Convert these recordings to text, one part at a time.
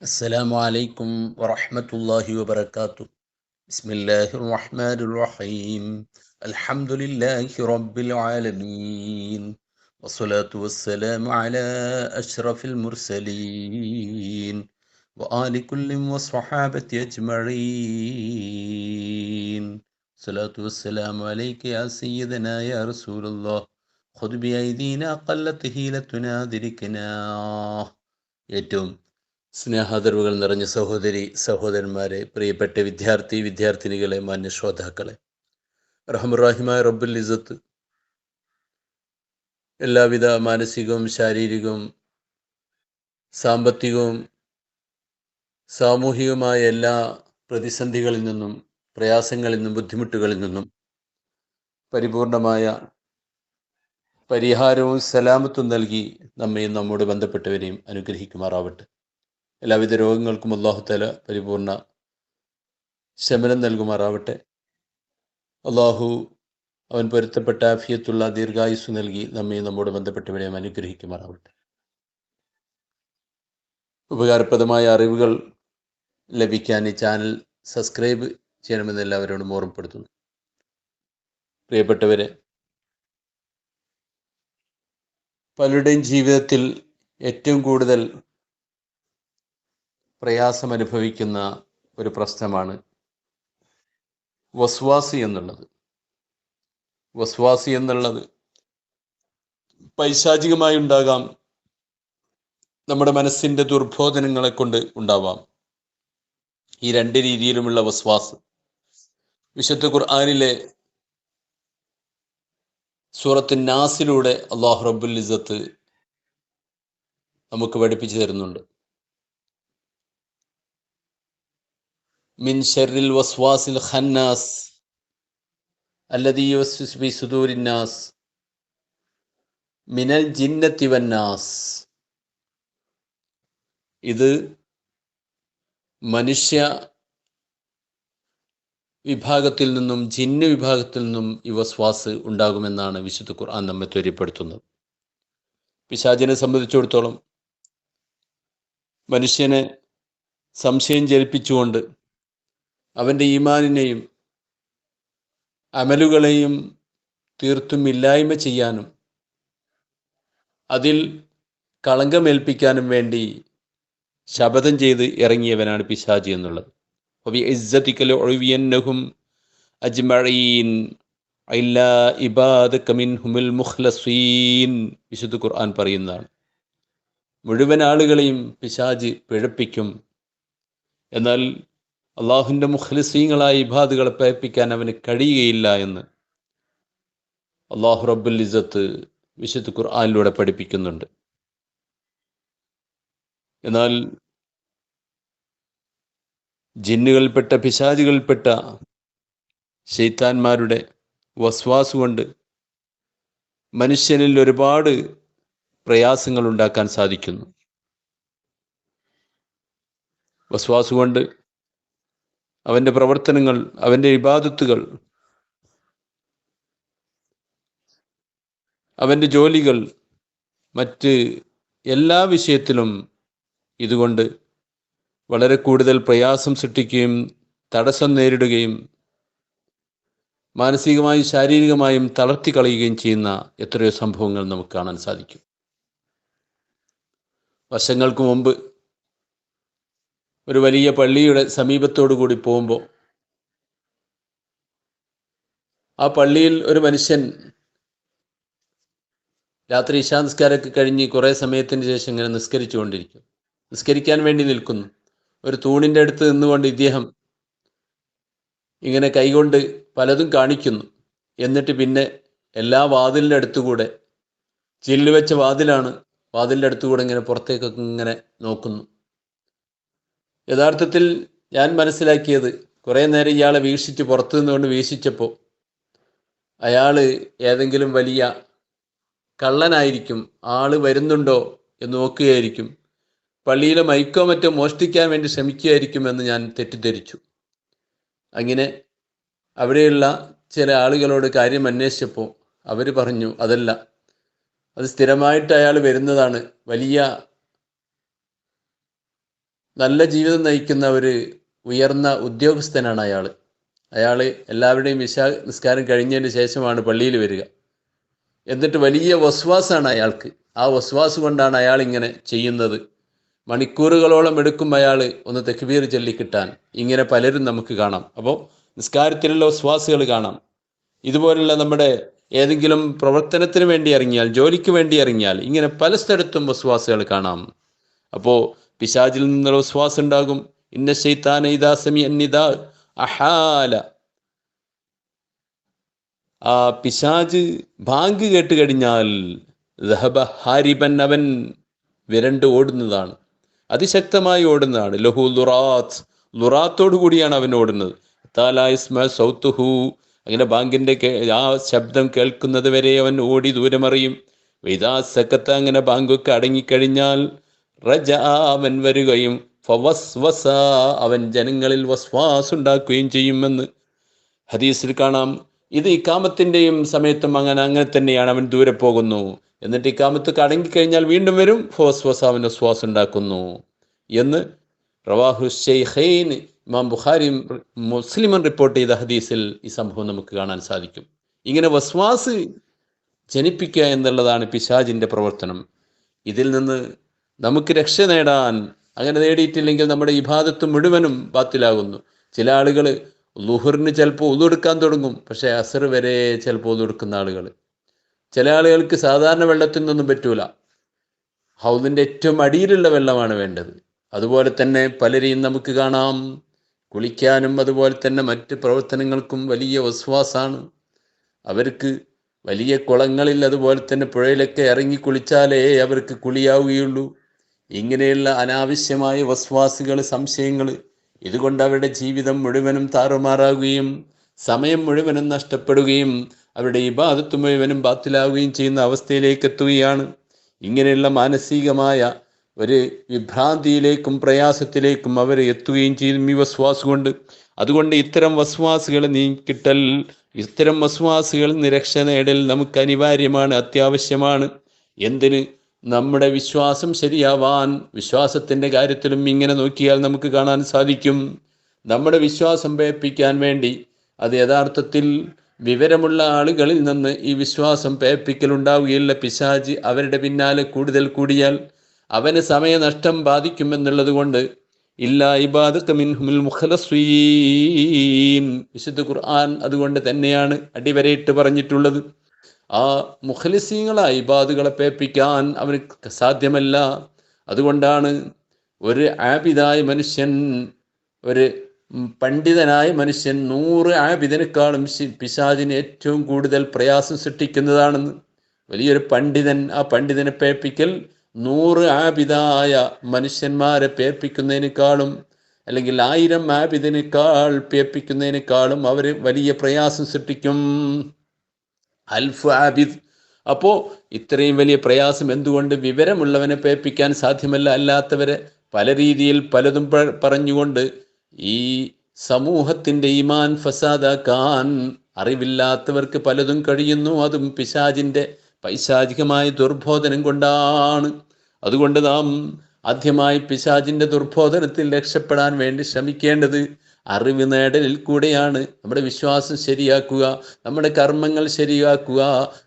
السلام عليكم ورحمة الله وبركاته. بسم الله الرحمن الرحيم. الحمد لله رب العالمين، والصلاة والسلام على أشرف المرسلين وآل كل وصحابة أجمعين. الصلاة والسلام عليك يا سيدنا يا رسول الله. خذ بأيدينا قلت هيلتنا ذركنا. ഏറ്റവും സ്നേഹാദരവുകൾ നിറഞ്ഞ സഹോദരി സഹോദരന്മാരെ, പ്രിയപ്പെട്ട വിദ്യാർത്ഥിനികളെ, മാന്യ ശ്രോതാക്കളെ, റഹ്മുറാഹിമായ റബ്ബുൽ ഇസ്സത്ത് എല്ലാവിധ മാനസികവും ശാരീരികവും സാമ്പത്തികവും സാമൂഹികവുമായ എല്ലാ പ്രതിസന്ധികളിൽ നിന്നും, പ്രയാസങ്ങളിൽ നിന്നും, ബുദ്ധിമുട്ടുകളിൽ നിന്നും പരിപൂർണമായ പരിഹാരവും സലാമത്തും നൽകി നമ്മയും നമ്മോട് ബന്ധപ്പെട്ടവരെയും അനുഗ്രഹിക്കുമാറാവട്ടെ. എല്ലാവിധ രോഗങ്ങൾക്കും അല്ലാഹു തആല പരിപൂർണ ശമനം നൽകുമാറാവട്ടെ. അല്ലാഹു അവൻ പൊരുത്തപ്പെട്ട ആഫിയത്തുള്ള ദീർഘായുസ് നൽകി നമ്മയും നമ്മോട് ബന്ധപ്പെട്ടവരെയും അനുഗ്രഹിക്കുമാറാവട്ടെ. ഉപകാരപ്രദമായ അറിവുകൾ ലഭിക്കാൻ ഈ ചാനൽ സബ്സ്ക്രൈബ് ചെയ്യണമെന്ന് എല്ലാവരോടും ഓർമ്മപ്പെടുത്തുന്നു. പ്രിയപ്പെട്ടവരെ, പലരുടെയും ജീവിതത്തിൽ ഏറ്റവും കൂടുതൽ പ്രയാസം അനുഭവിക്കുന്ന ഒരു പ്രശ്നമാണ് വസ്വാസി എന്നുള്ളത്. വസ്വാസി എന്നുള്ളത് പൈശാചികമായി ഉണ്ടാകാം, നമ്മുടെ മനസ്സിൻ്റെ ദുർബോധനങ്ങളെ കൊണ്ട് ഉണ്ടാവാം. ഈ രണ്ട് രീതിയിലുമുള്ള വസ്വാസ് വിശുദ്ധ ഖുർആനിലെ സൂറത്ത് നാസിലൂടെ അല്ലാഹു റബ്ബുൽ ഇസ്സത്ത് നമുക്ക് പഠിപ്പിച്ചു തരുന്നുണ്ട്. മിൻ ശർറിൽ വസ്വാസിൽ ഖന്നാസ് അല്ലദീ യുവസ്വിസു ഫീ സുദൂരിൻ നാസ് മിനൽ ജിന്നത്തി വന്നാസ്. ഇത് മനുഷ്യ വിഭാഗത്തിൽ നിന്നും ജിന്ന് വിഭാഗത്തിൽ നിന്നും ഈ വസ്വാസ് ഉണ്ടാകുമെന്നാണ് വിശുദ്ധ ഖുർആൻ നമ്മെ ത്വര്യപ്പെടുത്തുന്നത്. പിശാചിനെ സംബന്ധിച്ചിടത്തോളം മനുഷ്യനെ സംശയം ജനിപ്പിച്ചുകൊണ്ട് അവൻ്റെ ഈമാനിനെയും അമലുകളെയും തീർത്തും ഇല്ലായ്മ ചെയ്യാനും അതിൽ കളങ്കമേൽപ്പിക്കാനും വേണ്ടി ശപഥം ചെയ്ത് ഇറങ്ങിയവനാണ് പിശാചി എന്നുള്ളത്. وَبِعِزَّتِكَ لَأُغْوِيَنَّهُمْ أَجْمَعِينَ إِلَّا عِبَادَكَ مِنْهُمُ الْمُخْلَصِينَ. വിശുദ്ധ ഖുർആൻ പറയുന്നതാണ്. മുഴുവൻ ആളുകളെയും പിശാചി പിഴപ്പിക്കും, എന്നാൽ അള്ളാഹുവിൻ്റെ മുഖ്ലിസീങ്ങളായ ഇബാദുകളെ പേപ്പിക്കാൻ അവന് കഴിയുകയില്ല എന്ന് അല്ലാഹു റബ്ബുൽ ഇസ്സത്ത് വിശുദ്ധ ഖുർആനിലൂടെ പഠിപ്പിക്കുന്നുണ്ട്. എന്നാൽ ജിന്നുകൾപ്പെട്ട പിശാചുകൾപ്പെട്ട ശൈത്താന്മാരുടെ വസ്വാസ് കൊണ്ട് മനുഷ്യനിൽ ഒരുപാട് പ്രയാസങ്ങൾ ഉണ്ടാക്കാൻ സാധിക്കുന്നു. വസ്വാസ് കൊണ്ട് അവൻ്റെ പ്രവർത്തനങ്ങൾ, അവൻ്റെ ഇബാദത്തുകൾ, അവൻ്റെ ജോലികൾ, മറ്റ് എല്ലാ വിഷയത്തിലും ഇതുകൊണ്ട് വളരെ കൂടുതൽ പ്രയാസം സൃഷ്ടിക്കുകയും തടസ്സം നേരിടുകയും മാനസികമായും ശാരീരികമായും തളർത്തി കളയുകയും ചെയ്യുന്ന എത്രയോ സംഭവങ്ങൾ നമുക്ക് കാണാൻ സാധിക്കും. വർഷങ്ങൾക്ക് മുമ്പ് ഒരു വലിയ പള്ളിയുടെ സമീപത്തോടു കൂടി പോകുമ്പോൾ ആ പള്ളിയിൽ ഒരു മനുഷ്യൻ രാത്രി ഇശാനിസ്കാരമൊക്കെ കഴിഞ്ഞ് കുറേ സമയത്തിന് ശേഷം ഇങ്ങനെ നിസ്കരിക്കാൻ വേണ്ടി നിൽക്കുന്നു. ഒരു തൂണിൻ്റെ അടുത്ത് നിന്നുകൊണ്ട് ഇദ്ദേഹം ഇങ്ങനെ കൈകൊണ്ട് പലതും കാണിക്കുന്നു. എന്നിട്ട് പിന്നെ എല്ലാ വാതിലിൻ്റെ അടുത്തുകൂടെ, ചില്ല് വെച്ച വാതിലാണ്, വാതിലിൻ്റെ അടുത്തുകൂടെ ഇങ്ങനെ പുറത്തേക്കൊക്കെ ഇങ്ങനെ നോക്കുന്നു. യഥാർത്ഥത്തിൽ ഞാൻ മനസ്സിലാക്കിയത്, കുറേ നേരം ഇയാളെ വീക്ഷിച്ച് പുറത്തു നിന്നുകൊണ്ട് വീക്ഷിച്ചപ്പോൾ അയാൾ ഏതെങ്കിലും വലിയ കള്ളനായിരിക്കും, ആള് വരുന്നുണ്ടോ എന്ന് നോക്കുകയായിരിക്കും, പള്ളിയിലെ മൈക്കോ മറ്റോ മോഷ്ടിക്കാൻ വേണ്ടി ശ്രമിക്കുകയായിരിക്കും എന്ന് ഞാൻ തെറ്റിദ്ധരിച്ചു. അങ്ങനെ അവിടെയുള്ള ചില ആളുകളോട് കാര്യം അന്വേഷിച്ചപ്പോൾ അവർ പറഞ്ഞു, അതല്ല, അത് സ്ഥിരമായിട്ട് അയാൾ വരുന്നതാണ്, വലിയ നല്ല ജീവിതം നയിക്കുന്ന ഒരു ഉയർന്ന ഉദ്യോഗസ്ഥനാണ് അയാൾ. എല്ലാവരുടെയും നിസ്കാരം കഴിഞ്ഞതിന് ശേഷമാണ് പള്ളിയിൽ വരിക. എന്നിട്ട് വലിയ വസ്വാസാണ് അയാൾക്ക്. ആ വസ്വാസ് കൊണ്ടാണ് അയാൾ ഇങ്ങനെ ചെയ്യുന്നത്. മണിക്കൂറുകളോളം എടുക്കും അയാൾ ഒന്ന് തക്ബീർ ചൊല്ലിക്കിട്ടാൻ. ഇങ്ങനെ പലരും നമുക്ക് കാണാം. അപ്പോൾ നിസ്കാരത്തിലുള്ള വസ്വാസുകൾ കാണാം. ഇതുപോലുള്ള നമ്മുടെ ഏതെങ്കിലും പ്രവർത്തനത്തിന് വേണ്ടി ഇറങ്ങിയാൽ, ജോലിക്ക് വേണ്ടി ഇറങ്ങിയാൽ ഇങ്ങനെ പല സ്ഥലത്തും വസ്വാസുകൾ കാണാം. അപ്പോൾ പിശാചിൽ നിന്നുള്ള വസ്വാസ് ഉണ്ടാകും. ഇന്ന ശൈത്താന ഇദാ സമിഅ നിദാ അഹാല. ആ പിശാജ് ബാങ്ക് കേട്ട് കഴിഞ്ഞാൽ ദഹബ ഹാരിബൻ, അവൻ വിരണ്ട് ഓടുന്നതാണ്, അതിശക്തമായി ഓടുന്നതാണ്. ലഹു ലുറാത്ത്, ലുറാത്തോടു കൂടിയാണ് അവൻ ഓടുന്നത്. താലായിസ്മ സൗത്തുഹു, അങ്ങനെ ബാങ്കിൻ്റെ ആ ശബ്ദം കേൾക്കുന്നത് വരെ അവൻ ഓടി ദൂരമറിയും. വൈദാ സക്കത്ത, അങ്ങനെ ബാങ്കൊക്കെ അടങ്ങിക്കഴിഞ്ഞാൽ റജ, അവൻ വരികയും ഫവസ്വസ, അവൻ ജനങ്ങളിൽ വസ്വാസ് ഉണ്ടാക്കുകയും ചെയ്യുമെന്ന് ഹദീസിൽ കാണാം. ഇത് ഇക്കാമത്തിൻ്റെയും സമയത്തും അങ്ങനെ തന്നെയാണ്. അവൻ ദൂരെ പോകുന്നു, എന്നിട്ട് ഇക്കാമത്ത് അടങ്ങിക്കഴിഞ്ഞാൽ വീണ്ടും വരും, ഫവസ്വസ, അവൻ വസ്വാസ് ഉണ്ടാക്കുന്നു എന്ന് റവാഹു ശൈഖൈൻ, ഇമാം ബുഖാരിയും മുസ്ലിമും റിപ്പോർട്ട് ചെയ്ത ഹദീസിൽ ഈ സംഭവം നമുക്ക് കാണാൻ സാധിക്കും. ഇങ്ങനെ വസ്വാസ് ജനിപ്പിക്കുക എന്നുള്ളതാണ് പിശാചിൻ്റെ പ്രവർത്തനം. ഇതിൽ നിന്ന് നമുക്ക് രക്ഷ നേടാൻ, അങ്ങനെ നേടിയിട്ടില്ലെങ്കിൽ നമ്മുടെ ഇബാദത്ത് മുഴുവനും ബാത്തിലാകുന്നു. ചില ആളുകൾ ളുഹറിന് ചിലപ്പോൾ ഉളുവെടുക്കാൻ തുടങ്ങും, പക്ഷേ അസർ വരെ ചിലപ്പോൾ ഉളുവെടുക്കുന്ന ആളുകൾ. ചില ആളുകൾക്ക് സാധാരണ വെള്ളത്തിൽ നിന്നൊന്നും പറ്റൂല, ഹൗദിൻ്റെ ഏറ്റവും അടിയിലുള്ള വെള്ളമാണ് വേണ്ടത്. അതുപോലെ തന്നെ പലരെയും നമുക്ക് കാണാം, കുളിക്കാനും അതുപോലെ തന്നെ മറ്റ് പ്രവർത്തനങ്ങൾക്കും വലിയ വസ്വാസാണ്. അവർക്ക് വലിയ കുളങ്ങളിൽ അതുപോലെ തന്നെ പുഴയിലൊക്കെ ഇറങ്ങി കുളിച്ചാലേ അവർക്ക് കുളിയാവുകയുള്ളൂ. ഇങ്ങനെയുള്ള അനാവശ്യമായ വസ്വാസുകൾ, സംശയങ്ങൾ, ഇതുകൊണ്ട് അവരുടെ ജീവിതം മുഴുവനും താറുമാറാകുകയും സമയം മുഴുവനും നഷ്ടപ്പെടുകയും അവരുടെ ഇബാദത്ത് മുഴുവനും ബാത്തിലാവുകയും ചെയ്യുന്ന അവസ്ഥയിലേക്ക് എത്തുകയാണ്. ഇങ്ങനെയുള്ള മാനസികമായ ഒരു വിഭ്രാന്തിയിലേക്കും പ്രയാസത്തിലേക്കും അവർ എത്തുകയും ചെയ്യും ഈ വസ്വാസ് കൊണ്ട്. അതുകൊണ്ട് ഇത്തരം വസ്വാസുകൾ നീക്കിട്ടൽ, ഇത്തരം വസ്വാസുകൾ നിരക്ഷ നേടൽ നമുക്ക് അനിവാര്യമാണ്, അത്യാവശ്യമാണ്. എന്തിന്? നമ്മുടെ വിശ്വാസം ശരിയാവാൻ. വിശ്വാസത്തിൻ്റെ കാര്യത്തിലും ഇങ്ങനെ നോക്കിയാൽ നമുക്ക് കാണാൻ സാധിക്കും. നമ്മുടെ വിശ്വാസം പേപ്പിക്കാൻ വേണ്ടി, അത് യഥാർത്ഥത്തിൽ വിവരമുള്ള ആളുകളിൽ നിന്ന് ഈ വിശ്വാസം പേപ്പിക്കലുണ്ടാവുകയില്ല. പിശാച് അവരുടെ പിന്നാലെ കൂടുതൽ കൂടിയാൽ അവന് സമയനഷ്ടം ബാധിക്കുമെന്നുള്ളത് കൊണ്ട് ഇല്ലാ ഇബാദക മിൻഹുൽ മുഖ്ലസീൻ, വിശുദ്ധ ഖുർആൻ അതുകൊണ്ട് തന്നെയാണ് അടിവരയിട്ട് പറഞ്ഞിട്ടുള്ളത്. ആ മുഖ്ലിസീങ്ങളായ ഇബാദുകളെ പേപ്പിക്കാൻ അവന് സാധ്യമല്ല. അതുകൊണ്ടാണ് ഒരു ആബിദായ മനുഷ്യൻ, ഒരു പണ്ഡിതനായ മനുഷ്യൻ 100 ആബിദിനേക്കാളും പിശാചിന് ഏറ്റവും കൂടുതൽ പ്രയാസം സൃഷ്ടിക്കുന്നതാണെന്ന്. വലിയൊരു പണ്ഡിതൻ, ആ പണ്ഡിതനെ പേപ്പിക്കൽ 100 ആബിദായ മനുഷ്യന്മാരെ പേപ്പിക്കുന്നതിനേക്കാളും, അല്ലെങ്കിൽ 1000 ആബിദിനേക്കാൾ പേപ്പിക്കുന്നതിനേക്കാളും അവർ വലിയ പ്രയാസം സൃഷ്ടിക്കും. അൽഫ് ആബിദ്. അപ്പോൾ ഇത്രയും വലിയ പ്രയാസം എന്തുകൊണ്ട്? വിവരമുള്ളവനെ പേപ്പിക്കാൻ സാധ്യമല്ല. അല്ലാത്തവരെ പല രീതിയിൽ പലതും പറഞ്ഞുകൊണ്ട് ഈ സമൂഹത്തിൻ്റെ ഈമാൻ ഫസാദാക്കാൻ അറിവില്ലാത്തവർക്ക് പലതും കഴിയുന്നു. അതും പിശാചിൻ്റെ പൈശാചികമായ ദുർബോധനം കൊണ്ടാണ്. അതുകൊണ്ട് നാം ആദ്യമായി പിശാചിൻ്റെ ദുർബോധനത്തിൽ രക്ഷപ്പെടാൻ വേണ്ടി ശ്രമിക്കേണ്ടത് അറിവ് നേടലിൽ കൂടെയാണ്. നമ്മുടെ വിശ്വാസം ശരിയാക്കുക, നമ്മുടെ കർമ്മങ്ങൾ ശരിയാക്കുക,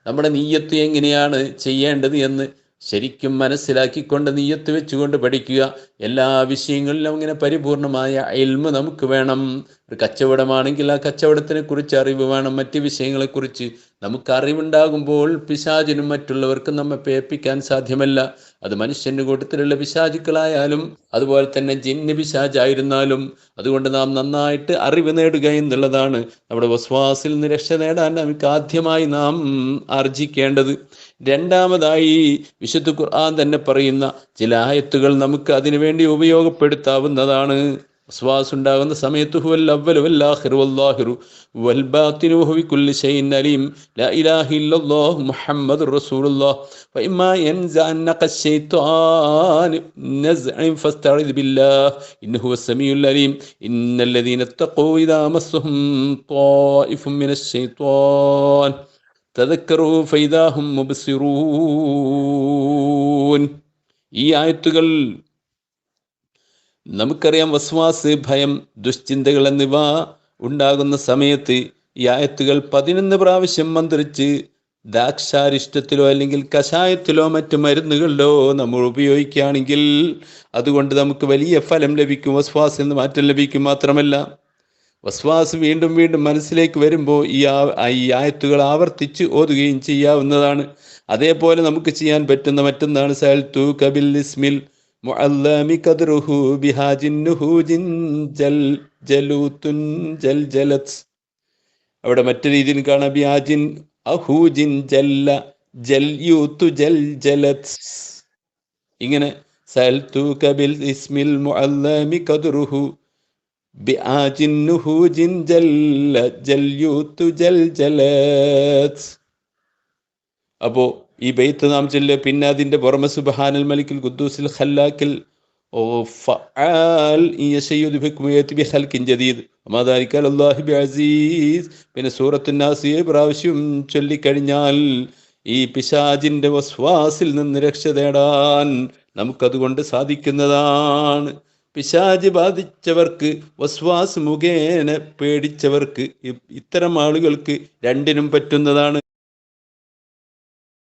നമ്മുടെ നിയ്യത്ത് എങ്ങനെയാണ് ചെയ്യേണ്ടത് എന്ന് ശരിക്കും മനസ്സിലാക്കിക്കൊണ്ട് നിയ്യത്ത് വെച്ചുകൊണ്ട് പഠിക്കുക. എല്ലാ വിഷയങ്ങളിലും അങ്ങനെ പരിപൂർണമായ ഇൽമ് നമുക്ക് വേണം. ഒരു കച്ചവടമാണെങ്കിൽ ആ കച്ചവടത്തിനെ കുറിച്ച് അറിവ് വേണം. മറ്റ് വിഷയങ്ങളെക്കുറിച്ച് നമുക്ക് അറിവുണ്ടാകുമ്പോൾ പിശാചിനും മറ്റുള്ളവർക്കും നമ്മെ പേപ്പിക്കാൻ സാധ്യമല്ല. അത് മനുഷ്യൻ്റെ കൂട്ടത്തിലുള്ള പിശാചുക്കളായാലും അതുപോലെ തന്നെ ജിന്ന് പിശാചായിരുന്നാലും. അതുകൊണ്ട് നാം നന്നായിട്ട് അറിവ് നേടുക എന്നുള്ളതാണ് നമ്മുടെ വസ്വാസിൽ നിന്ന് രക്ഷ നേടാൻ നമുക്ക് ആദ്യമായി നാം ആർജിക്കേണ്ടത്. രണ്ടാമതായി വിശുദ്ധ ഖുർആൻ തന്നെ പറയുന്ന ചില ആയത്തുകൾ നമുക്ക് അതിനുവേണ്ടി ഉപയോഗപ്പെടുത്താവുന്നതാണ്. വസ്വാസ് ഉണ്ടാകുന്ന സമയത്ത് ഹുവൽ അവ്വലു വൽ ആഖിറു വല്ലാഹിറു വൽ ബാത്തിനു വഹു ബികുല്ലി ഷൈഇൻ അലീം ലാ ഇലാഹ ഇല്ലല്ലാഹു മുഹമ്മദുർ റസൂലുള്ളാഹ് ഫഇമ്മാ യൻസഅന്നക ശൈത്വാനു നസ്അൻ ഫസ്തഇദ് ബില്ലാഹ് ഇന്നഹു വസ്സമീഉൽ അലീം ഇന്നല്ലദീന തഖൂ ഇദാ മസ്സഹും ത്വായിഫും മിനശ് ശൈത്വാൻ തദക്കറൂ ഫഇദാ ഹും മുബ്സിറൂൻ. ഈ ആയത്തുകൾ നമുക്കറിയാം വസ്വാസ്, ഭയം, ദുശ്ചിന്തകൾ എന്നിവ ഉണ്ടാകുന്ന സമയത്ത് ഈ ആയത്തുകൾ 11 പ്രാവശ്യം മന്ത്രിച്ച് ദ്രാക്ഷാരിഷ്ടത്തിലോ അല്ലെങ്കിൽ കഷായത്തിലോ മറ്റു മരുന്നുകളിലോ നമ്മൾ ഉപയോഗിക്കുകയാണെങ്കിൽ അതുകൊണ്ട് നമുക്ക് വലിയ ഫലം ലഭിക്കും, വസ്വാസ് എന്ന് മാറ്റം ലഭിക്കും. മാത്രമല്ല വസ്വാസ് വീണ്ടും വീണ്ടും മനസ്സിലേക്ക് വരുമ്പോൾ ഈ ആയത്തുകൾ ആവർത്തിച്ച് ഓതുകയും ചെയ്യാവുന്നതാണ്. അതേപോലെ നമുക്ക് ചെയ്യാൻ പറ്റുന്ന മറ്റൊന്നാണ് സഅൽതു കബിൽ ഇസ്മിൽ മുഅല്ലമി ഖദ്റുഹു ബിഹാജിന്നുഹു ജിൻജൽ ജലൂത്തുൻ ജൽജലത്. അവിടെ മറ്റു രീതിയിൽ കാണാം ബിഹാജിൻ അഹൂജിൻ ജല്ല ജൽയൂത്തു ജൽജലത്. ഇങ്ങനെ സഅൽതു കബിൽ ഇസ്മിൽ മുഅല്ലമി ഖദ്റുഹു ബിആജിന്നുഹു ജിൻജല്ല ജൽയൂത്തു ജൽജലത്. അപ്പോ ഈ ബൈത്ത് നാം ചൊല്ലുക. പിന്നെ അതിന്റെ പുറമെ സുബ്ഹാനൽ മലിക്കുൽ ഖുദ്ദൂസിൽ ഖല്ലാക്കിൽ ഫഅൽ യശയ്യുദ് ബികും യതി ബിഖൽഖിൻ ജദീദ് വമാ ദാലിക അലല്ലാഹി ബിഅസീസ്. പിന്നെ സൂറത്തുൻ നാസ് 7 പ്രാവശ്യം ചൊല്ലിക്കഴിഞ്ഞാൽ ഈ പിശാചിന്റെ വസ്വാസിൽ നിന്ന് രക്ഷ നേടാൻ നമുക്കതുകൊണ്ട് സാധിക്കുന്നതാണ്. പിശാച് ബാധിച്ചവർക്ക്, വസ്വാസ് മുഖേന പേടിച്ചവർക്ക്, ഇത്തരം ആളുകൾക്ക് രണ്ടിനും പറ്റുന്നതാണ്.